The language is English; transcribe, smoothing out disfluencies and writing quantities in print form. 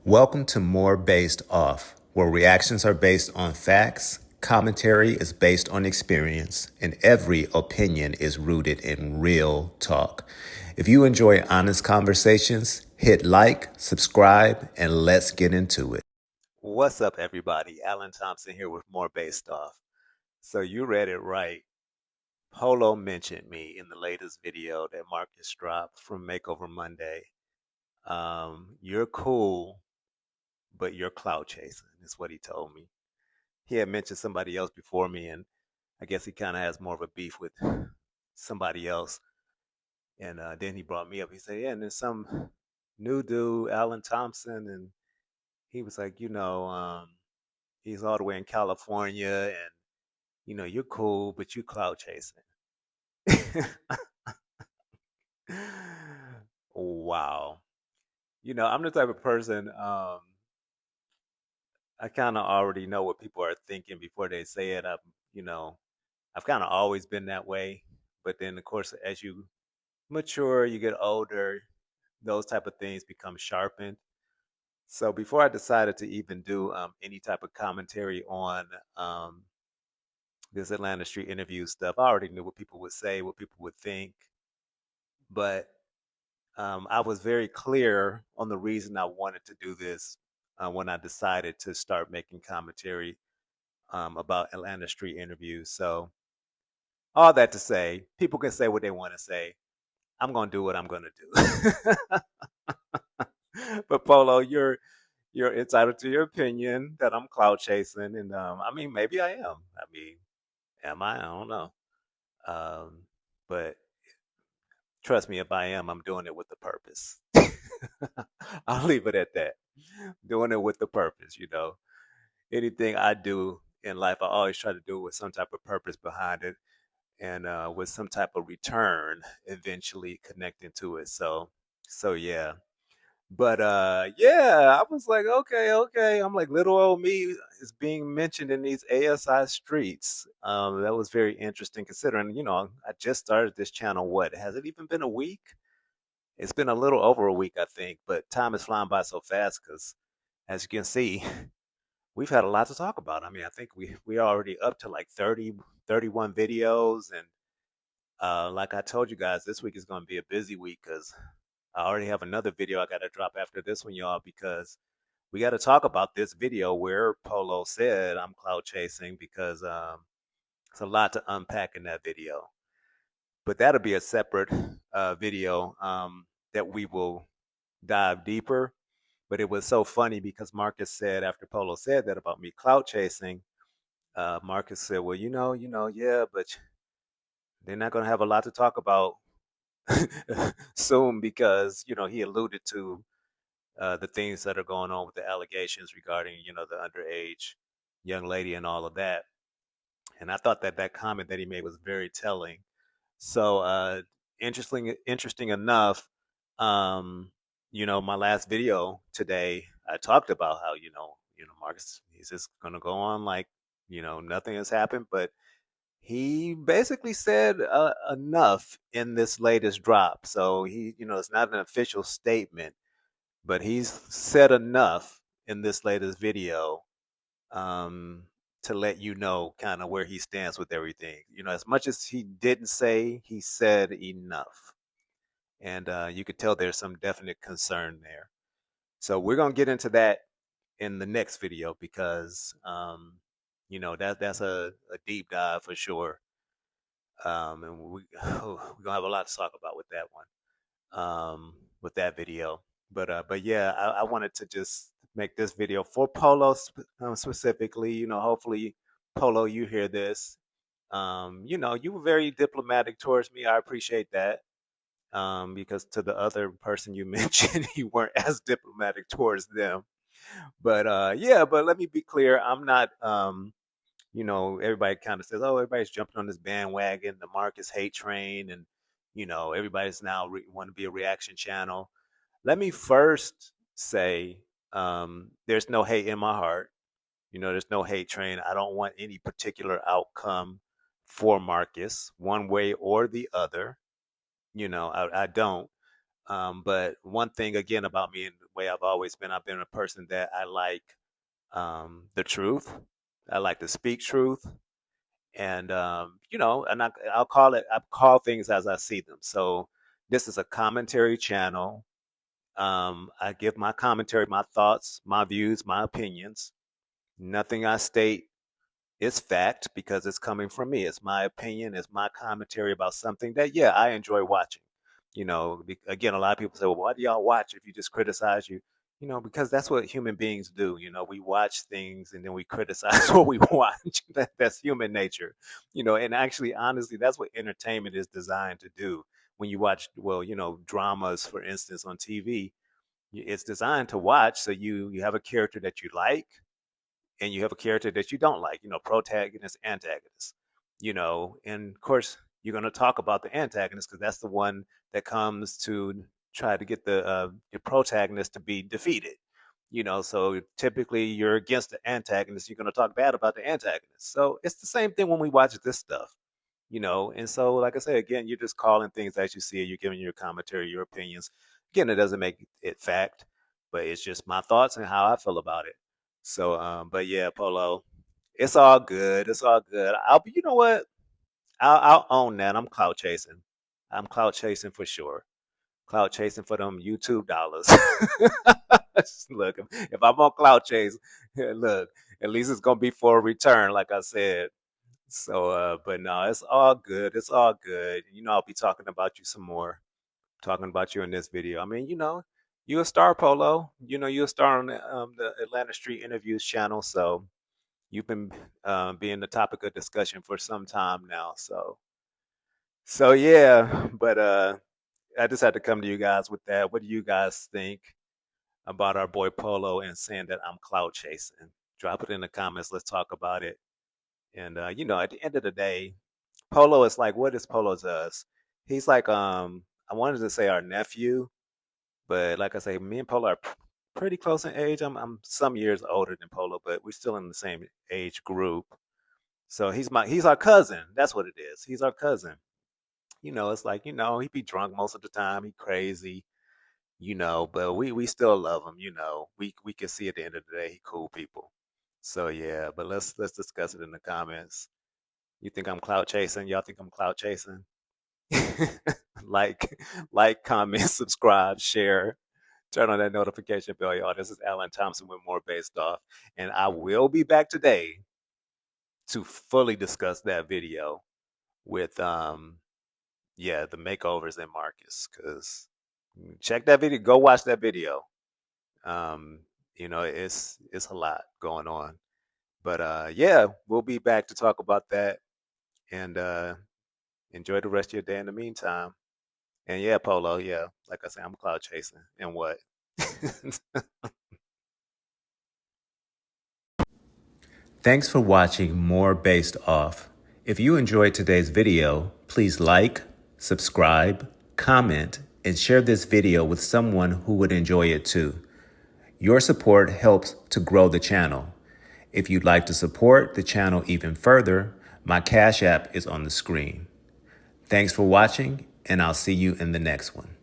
Welcome to More Based Off, where reactions are based on facts, commentary is based on experience, and every opinion is rooted in real talk. If you enjoy honest conversations, hit like, subscribe, and let's get into it. What's up, everybody? Alan Thompson here with More Based Off. So you read it right. Polo mentioned me in the latest video that Marcus dropped from Makeover Monday. You're cool, but you're clout chasing, is what he told me. He had mentioned somebody else before me, and I guess he kind of has more of a beef with somebody else. And then he brought me up. He said, "Yeah, and there's some new dude, Alan Thompson," and he was like, he's all the way in California, and you're cool, but you clout chasing." Wow. I'm the type of person. I kind of already know what people are thinking before they say it. You know, I've kind of always been that way. But then, of course, as you mature, you get older, those type of things become sharpened. So before I decided to even do any type of commentary on this Atlanta Street interview stuff, I already knew what people would say, what people would think. But I was very clear on the reason I wanted to do this when I decided to start making commentary about Atlanta Street interviews. So all that to say, people can say what they want to say. I'm gonna do what I'm gonna do. But Polo, you're entitled to your opinion that I'm cloud chasing, and I mean maybe I am. I mean, am I? I don't know. But trust me, if I am, I'm doing it with the purpose. I'll leave it at that. Doing it with the purpose. Anything I do in life, I always try to do it with some type of purpose behind it and with some type of return eventually connecting to it. So yeah. But yeah, I was like, okay, okay. I'm like, little old me is being mentioned in these ASI streets. That was very interesting considering, I just started this channel. What, has it even been a week? It's been a little over a week, I think, but time is flying by so fast because, as you can see, we've had a lot to talk about. I mean, I think we're already up to like 30, 31 videos, and like I told you guys, this week is going to be a busy week because I already have another video I got to drop after this one, y'all, because we got to talk about this video where Polo said I'm cloud chasing because it's a lot to unpack in that video. But that'll be a separate video that we will dive deeper. But it was so funny because Marcus said after Polo said that about me clout chasing, Marcus said, "Well, yeah, but they're not going to have a lot to talk about soon because he alluded to the things that are going on with the allegations regarding the underage young lady and all of that." And I thought that that comment that he made was very telling. So interesting enough, my last video today, I talked about how Marcus, he's just gonna go on like nothing has happened, but he basically said enough in this latest drop. So it's not an official statement, but he's said enough in this latest video um, to let you know kind of where he stands with everything. As much as he didn't say, he said enough. And you could tell there's some definite concern there. So we're going to get into that in the next video because, that's a deep dive for sure. And we're gonna have a lot to talk about with that one, with that video. But yeah, I wanted to just make this video for Polo specifically. Hopefully, Polo, you hear this. You were very diplomatic towards me. I appreciate that. Because to the other person you mentioned, you weren't as diplomatic towards them. But yeah, but let me be clear. I'm not. Everybody kind of says, "Oh, everybody's jumping on this bandwagon, the Marcus hate train," and everybody's now want to be a reaction channel. Let me first say, there's no hate in my heart. There's no hate train. I don't want any particular outcome for Marcus, one way or the other. I don't. But one thing again about me and the way I've always been, I've been a person that I like the truth. I like to speak truth, and and I call things as I see them. So this is a commentary channel. I give my commentary, my thoughts, my views, my opinions. Nothing I state is fact because it's coming from me. It's my opinion. It's my commentary about something that, yeah, I enjoy watching. Again, a lot of people say, well, why do y'all watch if you just criticize you? Because that's what human beings do. We watch things and then we criticize what we watch. That's human nature. And actually, honestly, that's what entertainment is designed to do. When you watch, well, dramas, for instance, on TV, it's designed to watch. So you have a character that you like and you have a character that you don't like, protagonist, antagonist, and of course, you're going to talk about the antagonist because that's the one that comes to try to get the protagonist to be defeated. So typically you're against the antagonist, you're going to talk bad about the antagonist. So it's the same thing when we watch this stuff. And so, like I said, again, you're just calling things as you see it. You're giving your commentary, your opinions. Again, it doesn't make it fact, but it's just my thoughts and how I feel about it. So, but yeah, Polo, it's all good. It's all good. You know what? I'll own that. I'm clout chasing. I'm clout chasing for sure. Clout chasing for them YouTube dollars. Look, if I'm on clout chase, look, at least it's gonna be for a return, like I said. So, but no, it's all good. It's all good. I'll be talking about you some more. Talking about you in this video. I mean, you're a star, Polo. You're a star on the Atlanta Street Interviews channel. So you've been being the topic of discussion for some time now. So yeah. But I just had to come to you guys with that. What do you guys think about our boy Polo and saying that I'm clout chasing? Drop it in the comments. Let's talk about it. And at the end of the day, Polo is like, what is Polo to us? He's like, I wanted to say our nephew, but like I say, me and Polo are pretty close in age. I'm some years older than Polo, but we're still in the same age group. So he's our cousin. That's what it is. He's our cousin. It's like, he be drunk most of the time. He crazy, but we still love him, We can see at the end of the day he cool people. So yeah, but let's discuss it in the comments. You think I'm clout chasing? Y'all think I'm clout chasing? like, comment, subscribe, share, turn on that notification bell, y'all. This is Alan Thompson with more Based Off, and I will be back today to fully discuss that video with yeah, the makeovers in Marcus. Cause check that video, go watch that video. Um, it's a lot going on, but yeah, we'll be back to talk about that, and enjoy the rest of your day in the meantime. And yeah, Polo, yeah, like I said, I'm cloud chasing. And what? Thanks for watching More Based Off. If you enjoyed today's video, please like, subscribe, comment, and share this video with someone who would enjoy it too. Your support helps to grow the channel. If you'd like to support the channel even further, my Cash App is on the screen. Thanks for watching, and I'll see you in the next one.